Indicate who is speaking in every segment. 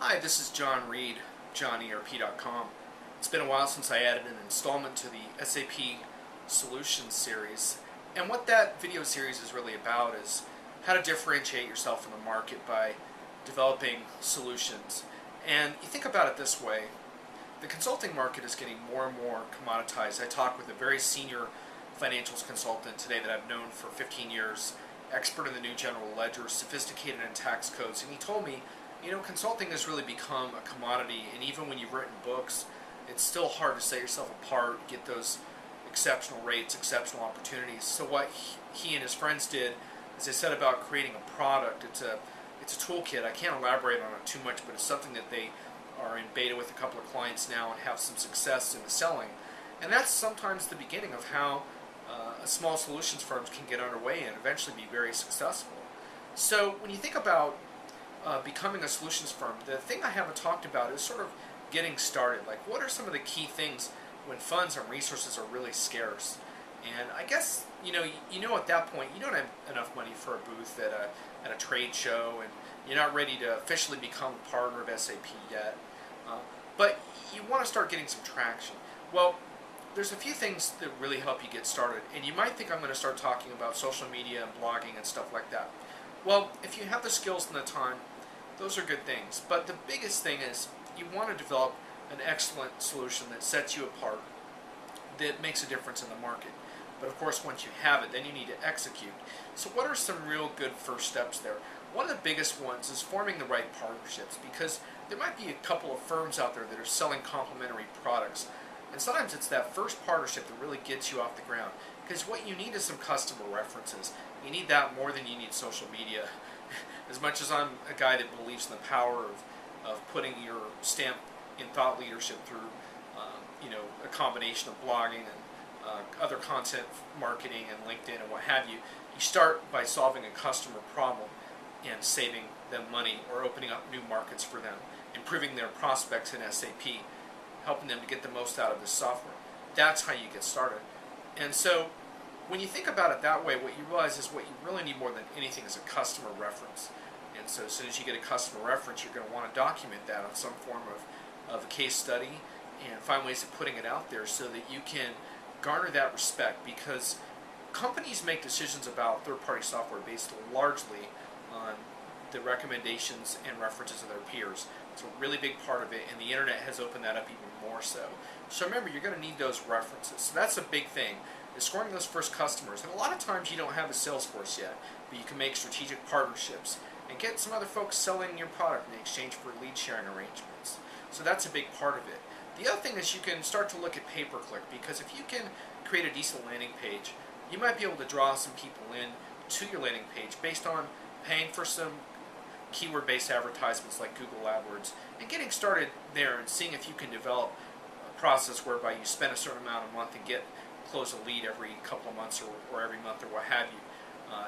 Speaker 1: Hi, this is John Reed, JohnERP.com. It's been a while since I added an installment to the SAP Solutions series, and what that video series is really about is how to differentiate yourself in the market by developing solutions. And you think about it this way, the consulting market is getting more and more commoditized. I talked with a very senior financials consultant today that I've known for 15 years, expert in the new general ledger, sophisticated in tax codes, and he told me, consulting has really become a commodity, and even when you've written books, it's still hard to set yourself apart, get those exceptional rates, exceptional opportunities. So what he and his friends did is they set about creating a product. It's a toolkit. I can't elaborate on it too much, but it's something that they are in beta with a couple of clients now and have some success in the selling. And that's sometimes the beginning of how small solutions firms can get underway and eventually be very successful. So when you think about becoming a solutions firm, the thing I haven't talked about is sort of getting started. Like, what are some of the key things when funds and resources are really scarce? And I guess at that point you don't have enough money for a booth at a trade show, and you're not ready to officially become a partner of SAP yet. But you want to start getting some traction. Well, there's a few things that really help you get started, and you might think I'm going to start talking about social media and blogging and stuff like that. Well, if you have the skills and the time, those are good things. But the biggest thing is you want to develop an excellent solution that sets you apart, that makes a difference in the market. But of course, once you have it, then you need to execute. So what are some real good first steps there? One of the biggest ones is forming the right partnerships, because there might be a couple of firms out there that are selling complementary products. And sometimes it's that first partnership that really gets you off the ground. Because what you need is some customer references. You need that more than you need social media. As much as I'm a guy that believes in the power of putting your stamp in thought leadership through a combination of blogging and other content marketing and LinkedIn and what have you, you start by solving a customer problem and saving them money or opening up new markets for them, improving their prospects in SAP, helping them to get the most out of this software. That's how you get started. And so when you think about it that way, what you realize is what you really need more than anything is a customer reference. And so as soon as you get a customer reference, you're going to want to document that on some form of a case study and find ways of putting it out there so that you can garner that respect, because companies make decisions about third-party software based largely on the recommendations and references of their peers. It's a really big part of it, and the internet has opened that up even more so. So remember, you're going to need those references. So that's a big thing, is scoring those first customers. And a lot of times you don't have a sales force yet, but you can make strategic partnerships and get some other folks selling your product in exchange for lead sharing arrangements. So that's a big part of it. The other thing is you can start to look at pay-per-click, because if you can create a decent landing page, you might be able to draw some people in to your landing page based on paying for some keyword-based advertisements like Google AdWords, and getting started there and seeing if you can develop a process whereby you spend a certain amount a month and close a lead every couple of months or every month or what have you.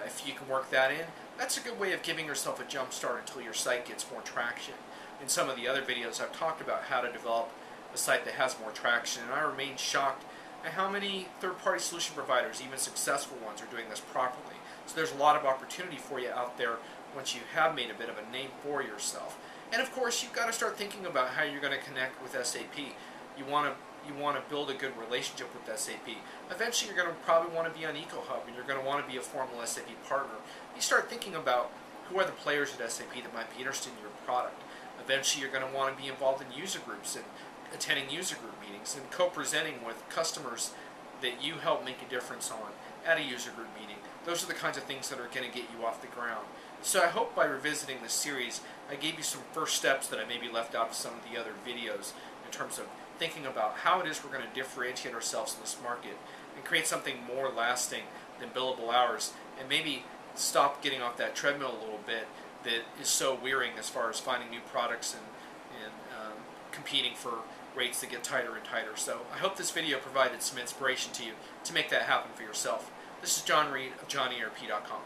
Speaker 1: If you can work that in, that's a good way of giving yourself a jump start until your site gets more traction. In some of the other videos I've talked about how to develop a site that has more traction, and I remain shocked at how many third-party solution providers, even successful ones, are doing this properly. So there's a lot of opportunity for you out there once you have made a bit of a name for yourself. And of course, you've got to start thinking about how you're going to connect with SAP. You want to build a good relationship with SAP. Eventually, you're going to probably want to be on EcoHub, and you're going to want to be a formal SAP partner. You start thinking about who are the players at SAP that might be interested in your product. Eventually, you're going to want to be involved in user groups and attending user group meetings and co-presenting with customers that you help make a difference on at a user group meeting. Those are the kinds of things that are going to get you off the ground. So I hope by revisiting this series, I gave you some first steps that I maybe left out of some of the other videos in terms of thinking about how it is we're going to differentiate ourselves in this market and create something more lasting than billable hours, and maybe stop getting off that treadmill a little bit that is so wearying as far as finding new products and competing for rates that get tighter and tighter. So I hope this video provided some inspiration to you to make that happen for yourself. This is John Reed of JohnERP.com.